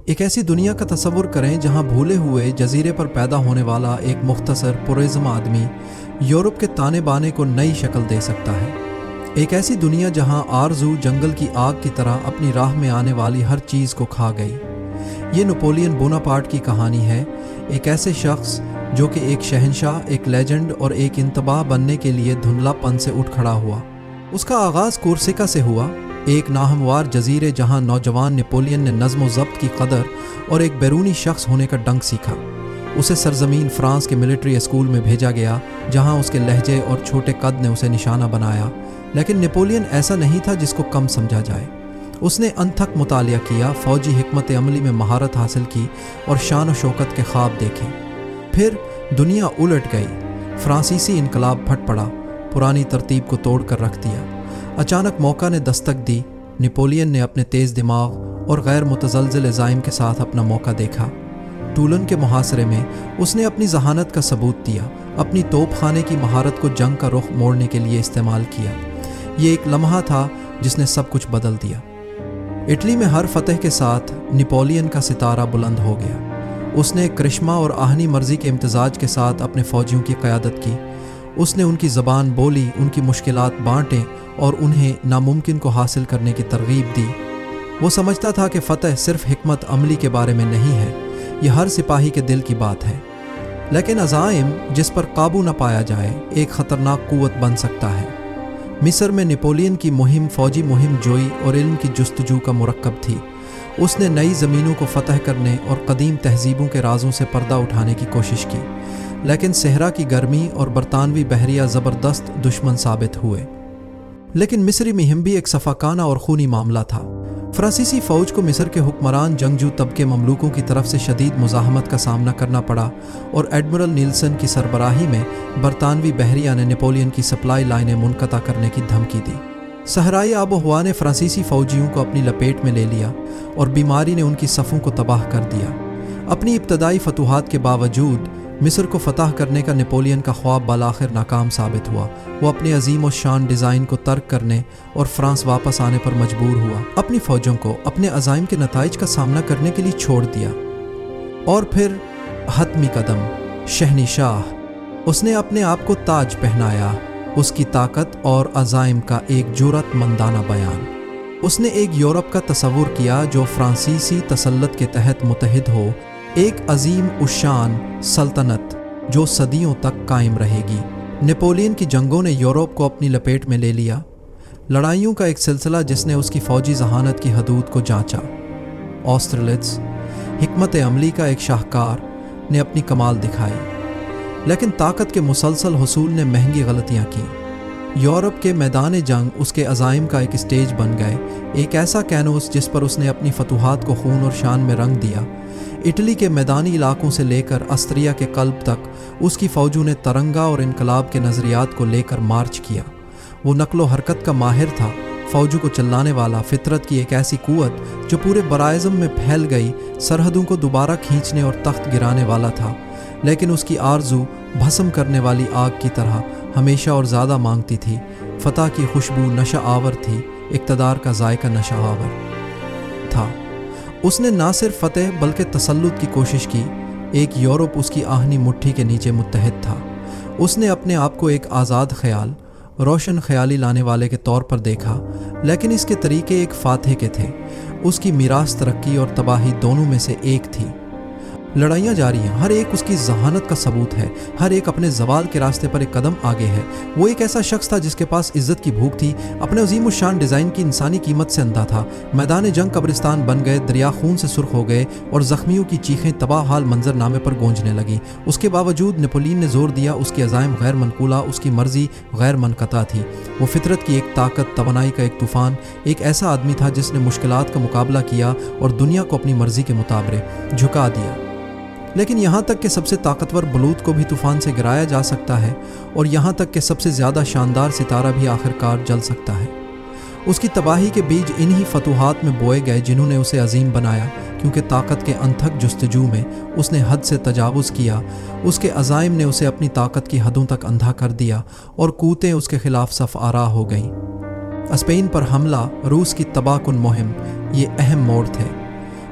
ایک ایسی دنیا کا تصور کریں جہاں بھولے ہوئے جزیرے پر پیدا ہونے والا ایک مختصر پرعزم آدمی یورپ کے تانے بانے کو نئی شکل دے سکتا ہے۔ ایک ایسی دنیا جہاں آرزو جنگل کی آگ کی طرح اپنی راہ میں آنے والی ہر چیز کو کھا گئی۔ یہ نپولین بوناپارٹ کی کہانی ہے، ایک ایسے شخص جو کہ ایک شہنشاہ، ایک لیجنڈ اور ایک انتباہ بننے کے لیے دھندلا پن سے اٹھ کھڑا ہوا۔ اس کا آغاز کورسیکا سے ہوا، ایک ناہموار جزیرے جہاں نوجوان نپولین نے نظم و ضبط کی قدر اور ایک بیرونی شخص ہونے کا ڈنگ سیکھا۔ اسے سرزمین فرانس کے ملٹری اسکول میں بھیجا گیا جہاں اس کے لہجے اور چھوٹے قد نے اسے نشانہ بنایا، لیکن نپولین ایسا نہیں تھا جس کو کم سمجھا جائے۔ اس نے انتھک مطالعہ کیا، فوجی حکمت عملی میں مہارت حاصل کی اور شان و شوکت کے خواب دیکھے۔ پھر دنیا الٹ گئی، فرانسیسی انقلاب پھٹ پڑا، پرانی ترتیب کو توڑ کر رکھ دیا۔ اچانک موقع نے دستک دی، نپولین نے اپنے تیز دماغ اور غیر متزلزل عزائم کے ساتھ اپنا موقع دیکھا۔ ٹولن کے محاصرے میں اس نے اپنی ذہانت کا ثبوت دیا، اپنی توپ خانے کی مہارت کو جنگ کا رخ موڑنے کے لیے استعمال کیا۔ یہ ایک لمحہ تھا جس نے سب کچھ بدل دیا۔ اٹلی میں ہر فتح کے ساتھ نپولین کا ستارہ بلند ہو گیا۔ اس نے کرشمہ اور آہنی مرضی کے امتزاج کے ساتھ اپنے فوجیوں کی قیادت کی۔ اس نے ان کی زبان بولی، ان کی مشکلات بانٹیں اور انہیں ناممکن کو حاصل کرنے کی ترغیب دی۔ وہ سمجھتا تھا کہ فتح صرف حکمت عملی کے بارے میں نہیں ہے، یہ ہر سپاہی کے دل کی بات ہے۔ لیکن عزائم جس پر قابو نہ پایا جائے ایک خطرناک قوت بن سکتا ہے۔ مصر میں نپولین کی مہم فوجی مہم جوئی اور علم کی جستجو کا مرکب تھی۔ اس نے نئی زمینوں کو فتح کرنے اور قدیم تہذیبوں کے رازوں سے پردہ اٹھانے کی کوشش کی، لیکن صحرا کی گرمی اور برطانوی بحریہ زبردست دشمن ثابت ہوئے۔ لیکن مصری مہم بھی ایک صفاقانہ اور خونی معاملہ تھا۔ فرانسیسی فوج کو مصر کے حکمران جنگجو طبقے مملوکوں کی طرف سے شدید مزاحمت کا سامنا کرنا پڑا اور ایڈمرل نیلسن کی سربراہی میں برطانوی بحریہ نے نپولین کی سپلائی لائنیں منقطع کرنے کی دھمکی دی۔ صحرائی آب و ہوا نے فرانسیسی فوجیوں کو اپنی لپیٹ میں لے لیا اور بیماری نے ان کی صفوں کو تباہ کر دیا۔ اپنی ابتدائی فتوحات کے باوجود مصر کو فتح کرنے کا نپولین کا خواب بالآخر ناکام ثابت ہوا۔ وہ اپنے عظیم و شان ڈیزائن کو ترک کرنے اور فرانس واپس آنے پر مجبور ہوا، اپنی فوجوں کو اپنے عزائم کے نتائج کا سامنا کرنے کے لیے چھوڑ دیا۔ اور پھر حتمی قدم، شہنشاہ۔ اس نے اپنے آپ کو تاج پہنایا، اس کی طاقت اور عزائم کا ایک جرأت مندانہ بیان۔ اس نے ایک یورپ کا تصور کیا جو فرانسیسی تسلط کے تحت متحد ہو، ایک عظیم الشان سلطنت جو صدیوں تک قائم رہے گی۔ نپولین کی جنگوں نے یورپ کو اپنی لپیٹ میں لے لیا، لڑائیوں کا ایک سلسلہ جس نے اس کی فوجی ذہانت کی حدود کو جانچا۔ آسٹرلٹس، حکمت عملی کا ایک شاہکار، نے اپنی کمال دکھائی، لیکن طاقت کے مسلسل حصول نے مہنگی غلطیاں کی۔ یورپ کے میدان جنگ اس کے عزائم کا ایک اسٹیج بن گئے، ایک ایسا کینوس جس پر اس نے اپنی فتوحات کو خون اور شان میں رنگ دیا۔ اٹلی کے میدانی علاقوں سے لے کر استریا کے قلب تک اس کی فوجوں نے ترنگا اور انقلاب کے نظریات کو لے کر مارچ کیا۔ وہ نقل و حرکت کا ماہر تھا، فوجوں کو چلانے والا، فطرت کی ایک ایسی قوت جو پورے براعظم میں پھیل گئی، سرحدوں کو دوبارہ کھینچنے اور تخت گرانے والا تھا۔ لیکن اس کی آرزو بھسم کرنے والی آگ کی طرح ہمیشہ اور زیادہ مانگتی تھی۔ فتح کی خوشبو نشہ آور تھی، اقتدار کا ذائقہ نشہ آور تھا۔ اس نے نہ صرف فتح بلکہ تسلط کی کوشش کی۔ ایک یورپ اس کی آہنی مٹھی کے نیچے متحد تھا۔ اس نے اپنے آپ کو ایک آزاد خیال، روشن خیالی لانے والے کے طور پر دیکھا، لیکن اس کے طریقے ایک فاتح کے تھے۔ اس کی میراث ترقی اور تباہی دونوں میں سے ایک تھی۔ لڑائیاں جاری ہیں، ہر ایک اس کی ذہانت کا ثبوت ہے، ہر ایک اپنے زوال کے راستے پر ایک قدم آگے ہے۔ وہ ایک ایسا شخص تھا جس کے پاس عزت کی بھوک تھی، اپنے عظیم الشان ڈیزائن کی انسانی قیمت سے اندھا تھا۔ میدان جنگ قبرستان بن گئے، دریا خون سے سرخ ہو گئے اور زخمیوں کی چیخیں تباہ حال منظر نامے پر گونجنے لگیں۔ اس کے باوجود نپولین نے زور دیا، اس کے عزائم غیر منقولہ، اس کی مرضی غیر منقطع تھی۔ وہ فطرت کی ایک طاقت، توانائی کا ایک طوفان، ایک ایسا آدمی تھا جس نے مشکلات کا مقابلہ کیا اور دنیا کو اپنی مرضی کے مطابق جھکا دیا۔ لیکن یہاں تک کہ سب سے طاقتور بلوط کو بھی طوفان سے گرایا جا سکتا ہے، اور یہاں تک کہ سب سے زیادہ شاندار ستارہ بھی آخرکار جل سکتا ہے۔ اس کی تباہی کے بیج انہی فتوحات میں بوئے گئے جنہوں نے اسے عظیم بنایا، کیونکہ طاقت کے انتھک جستجو میں اس نے حد سے تجاوز کیا۔ اس کے عزائم نے اسے اپنی طاقت کی حدوں تک اندھا کر دیا اور قوتیں اس کے خلاف صف آرا ہو گئیں۔ اسپین پر حملہ، روس کی تباہ کن مہم، یہ اہم موڑ تھے۔